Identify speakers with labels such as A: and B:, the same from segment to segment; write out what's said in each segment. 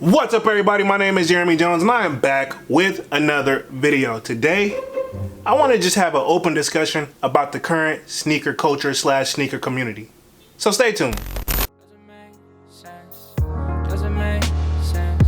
A: What's up, everybody? My name is Jeremy Jones and I am back with another video. Today I want to just have an open discussion about the current sneaker culture / sneaker community. So stay tuned.
B: Doesn't make sense. Doesn't make sense.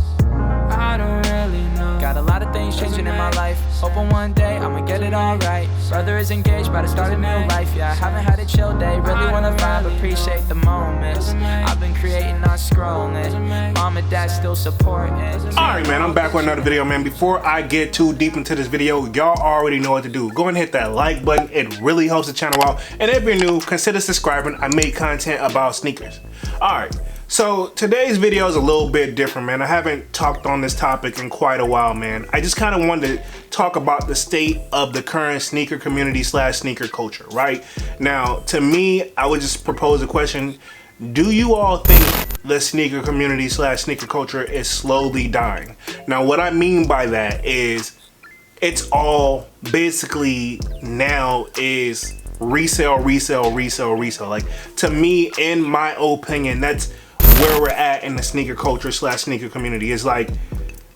B: I don't really know. Got a lot of things changing in my life. Hoping one day I'ma get it all right. Brother is engaged, about to start a new life. Yeah, I haven't had a chill day. Really wanna vibe, appreciate the moments. I've been creating, not scrolling. Mom and dad still supporting.
A: Alright, man, I'm back with another video, man. Before I get too deep into this video, y'all already know what to do. Go ahead and hit that like button. It really helps the channel out. And if you're new, consider subscribing. I make content about sneakers. Alright, so today's video is a little bit different, man. I haven't talked on this topic in quite a while, man. I just kind of wanted to talk about the state of the current sneaker community / sneaker culture, right? Now, to me, I would just propose a question. Do you all think the sneaker community / sneaker culture is slowly dying? Now, what I mean by that is it's all basically now is resell. Like, to me, in my opinion, that's where we're at in the sneaker culture / sneaker community. Is like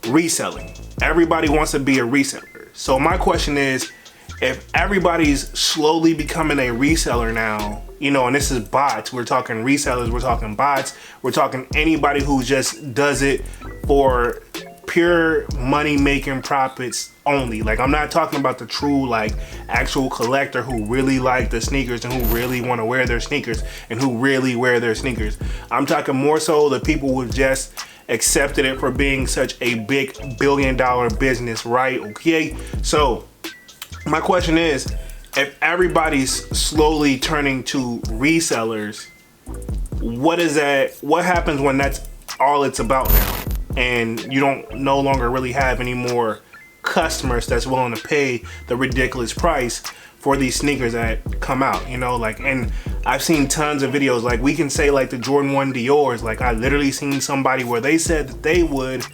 A: reselling. Everybody wants to be a reseller. So my question is, if everybody's slowly becoming a reseller now, you know, and this is bots, we're talking resellers, we're talking bots, we're talking anybody who just does it for pure money making profits only. Like, I'm not talking about the true, like, actual collector who really like the sneakers and who really want to wear their sneakers and who really wear their sneakers. I'm talking more so the people who just accepted it for being such a big billion-dollar business, right? Okay, so my question is, if everybody's slowly turning to resellers, what happens when that's all it's about now and you don't no longer really have any more customers that's willing to pay the ridiculous price for these sneakers that come out, you know? Like, and I've seen tons of videos, like we can say like the Jordan 1 Dior's. Like, I literally seen somebody where they said that they would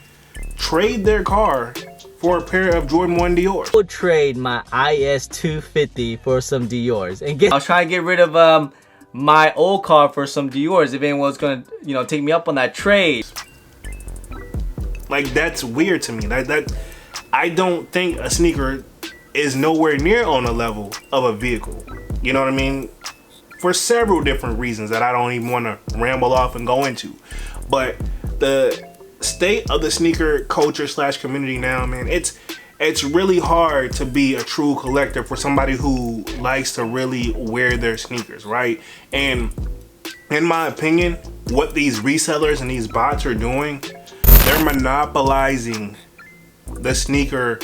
A: trade their car for a pair of Jordan 1 Dior.
C: I'll trade my IS 250 for some Dior's and I'll try to get rid of my old car for some Dior's if anyone's gonna, you know, take me up on that trade.
A: Like, that's weird to me. That I don't think a sneaker is nowhere near on the level of a vehicle. You know what I mean? For several different reasons that I don't even want to ramble off and go into. But the state of the sneaker culture / community now, man, it's really hard to be a true collector for somebody who likes to really wear their sneakers, right? And in my opinion, what these resellers and these bots are doing, they're monopolizing the sneaker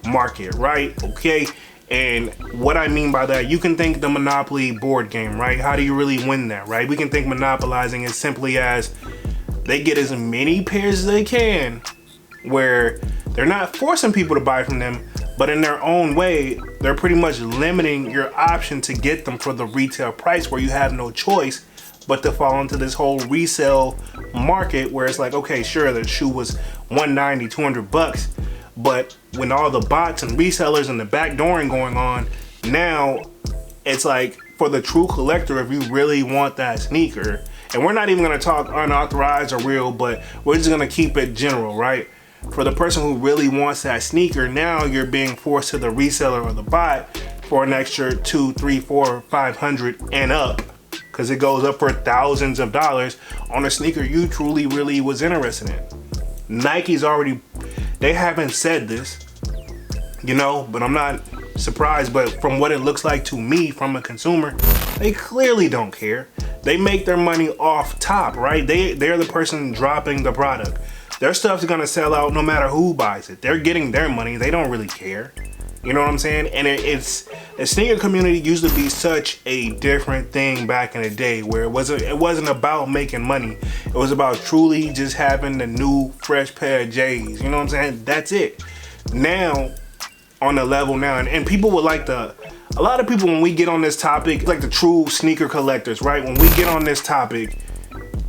A: market, right? Okay, and what I mean by that, you can think the Monopoly board game, right? How do you really win that, right? We can think monopolizing as simply as they get as many pairs as they can, where they're not forcing people to buy from them, but in their own way, they're pretty much limiting your option to get them for the retail price, where you have no choice but to fall into this whole resale market where it's like, okay, sure, the shoe was $190, $200, but when all the bots and resellers and the backdooring going on, now it's like, for the true collector, if you really want that sneaker, and we're not even going to talk unauthorized or real, but we're just going to keep it general, right? For the person who really wants that sneaker, now you're being forced to the reseller or the bot for an extra $200, $300, $400, $500 and up, because it goes up for thousands of dollars on a sneaker you truly really was interested in. Nike's already, they haven't said this, you know, but I'm not surprised. But from what it looks like to me, from a consumer, they clearly don't care. They make their money off top, right? They're the person dropping the product. Their stuff's gonna sell out no matter who buys it. They're getting their money. They don't really care. You know what I'm saying? And it's the sneaker community used to be such a different thing back in the day, where it wasn't about making money. It was about truly just having the new fresh pair of J's. You know what I'm saying? That's it. Now, on the level now, and people would like to, a lot of people, when we get on this topic, like the true sneaker collectors, right? When we get on this topic,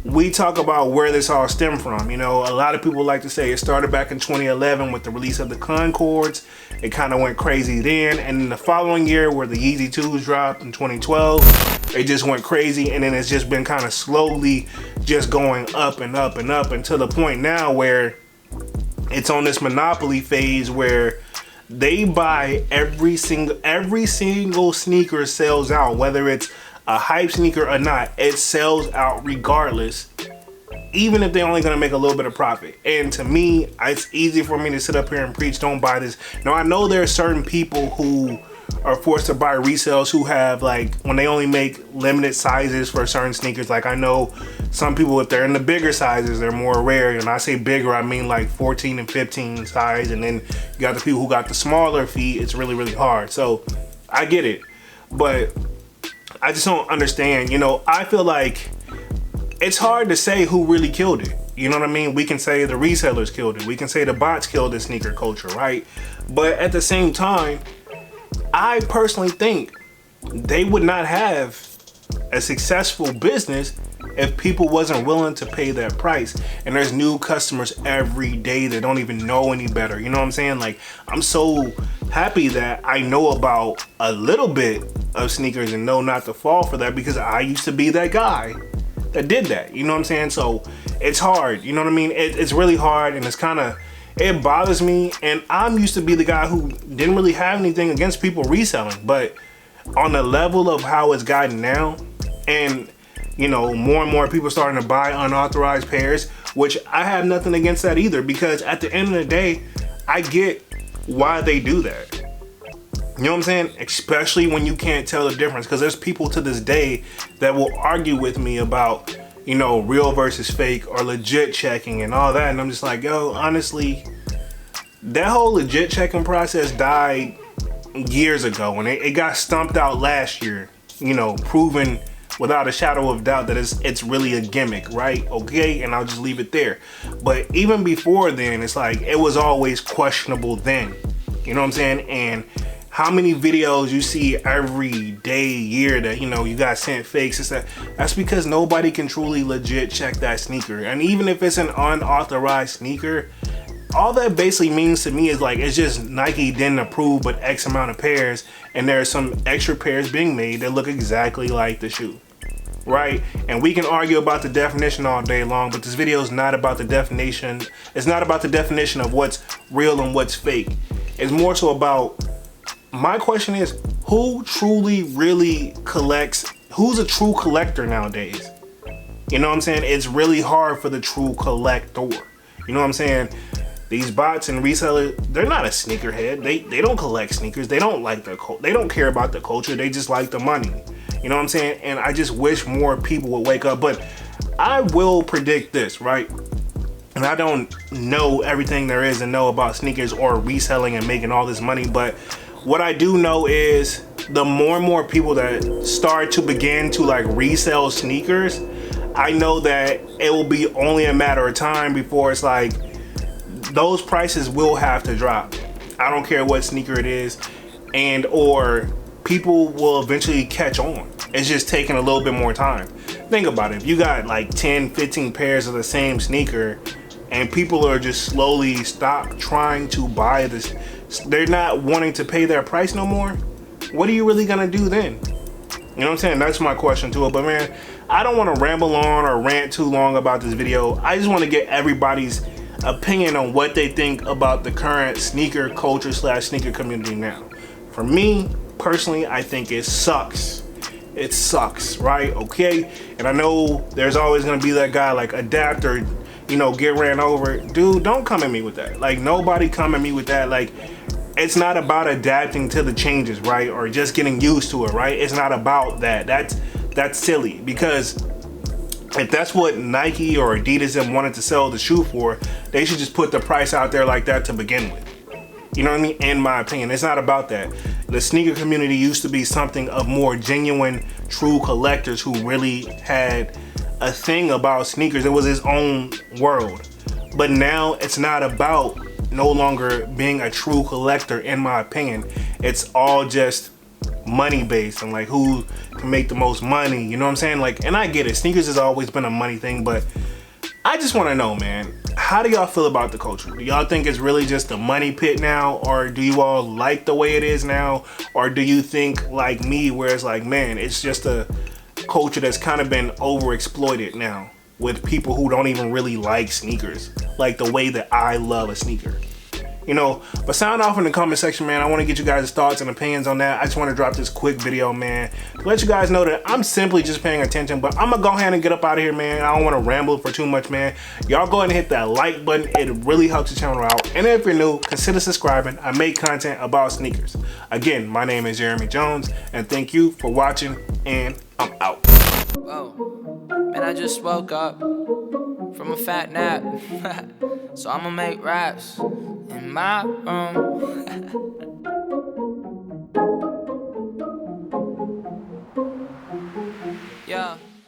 A: we talk about where this all stemmed from. You know, a lot of people like to say it started back in 2011 with the release of the Concords. It kind of went crazy then, and then the following year where the Yeezy 2s dropped in 2012, it just went crazy, and then it's just been kind of slowly just going up and up and up, and to the point now where it's on this monopoly phase where they buy every single sneaker sells out, whether it's a hype sneaker or not. It sells out regardless, even if they're only gonna make a little bit of profit. And to me, it's easy for me to sit up here and preach, don't buy this. Now, I know there are certain people who are forced to buy resales who have, like, when they only make limited sizes for certain sneakers. Like, I know some people, if they're in the bigger sizes, they're more rare. And I say bigger, I mean like 14 and 15 size. And then you got the people who got the smaller feet. It's really, really hard. So I get it, but I just don't understand. You know, I feel like it's hard to say who really killed it. You know what I mean? We can say the resellers killed it. We can say the bots killed the sneaker culture, right? But at the same time, I personally think they would not have a successful business if people wasn't willing to pay that price. And there's new customers every day that don't even know any better. You know what I'm saying? Like, I'm so happy that I know about a little bit of sneakers and know not to fall for that, because I used to be that guy that did that. You know what I'm saying? So it's hard. You know what I mean? It's really hard, and it's kind of, it bothers me. And I'm used to be the guy who didn't really have anything against people reselling, but on the level of how it's gotten now, and you know, more and more people starting to buy unauthorized pairs, which I have nothing against that either, because at the end of the day, I get why they do that. You know what I'm saying? Especially when you can't tell the difference, because there's people to this day that will argue with me about, you know, real versus fake or legit checking and all that. And I'm just like, yo, honestly, that whole legit checking process died years ago, and it got stumped out last year, you know, proven without a shadow of doubt that it's really a gimmick, right? Okay, and I'll just leave it there. But even before then, it's like, it was always questionable then. You know what I'm saying? And how many videos you see every day, year, that, you know, you got sent fakes? It's that's because nobody can truly legit check that sneaker. And even if it's an unauthorized sneaker, all that basically means to me is like, it's just Nike didn't approve but X amount of pairs, and there are some extra pairs being made that look exactly like the shoe, right? And we can argue about the definition all day long, but this video is not about the definition. It's not about the definition of what's real and what's fake. It's more so about, my question is, who truly really collects? Who's a true collector nowadays? You know what I'm saying? It's really hard for the true collector. You know what I'm saying? These bots and resellers, they're not a sneakerhead. They don't collect sneakers. They don't like they don't care about the culture. They just like the money. You know what I'm saying? And I just wish more people would wake up. But I will predict this, right? And I don't know everything there is to know about sneakers or reselling and making all this money, but what I do know is the more and more people that start to begin to like resell sneakers, I know that it will be only a matter of time before it's like, those prices will have to drop. I don't care what sneaker it is, and or people will eventually catch on. It's just taking a little bit more time. Think about it. If you got like 10, 15 pairs of the same sneaker, and people are just slowly stop trying to buy this, they're not wanting to pay their price no more, what are you really gonna do then? You know what I'm saying? That's my question to it. But man, I don't want to ramble on or rant too long about this video. I just want to get everybody's opinion on what they think about the current sneaker culture / sneaker community now. For me personally, I think it sucks. It sucks, right? Okay. And I know there's always gonna be that guy like adapt or, you know, get ran over. Dude, don't come at me with that. Like, nobody come at me with that. Like, it's not about adapting to the changes, right? Or just getting used to it, right? It's not about that. That's silly, because if that's what Nike or Adidas and wanted to sell the shoe for, they should just put the price out there like that to begin with. You know what I mean? In my opinion, it's not about that. The sneaker community used to be something of more genuine, true collectors who really had a thing about sneakers. It was its own world. But now it's not about no longer being a true collector, in my opinion. It's all just money based and like who can make the most money. You know what I'm saying? Like, and I get it. Sneakers has always been a money thing, but I just want to know, man, how do y'all feel about the culture? Do y'all think it's really just a money pit now, or do you all like the way it is now, or do you think like me where it's like, man, it's just a culture that's kind of been overexploited now? with people who don't even really like sneakers, like the way that I love a sneaker. You know, but sound off in the comment section, man. I want to get you guys' thoughts and opinions on that. I just want to drop this quick video, man, to let you guys know that I'm simply just paying attention. But I'm gonna go ahead and get up out of here, man. I don't want to ramble for too much, man. Y'all go ahead and hit that like button. It really helps the channel out. And if you're new, consider subscribing. I make content about sneakers. Again, my name is Jeremy Jones, and thank you for watching, and I'm out.
B: Whoa, man, I just woke up from a fat nap. So I'ma make raps in my room.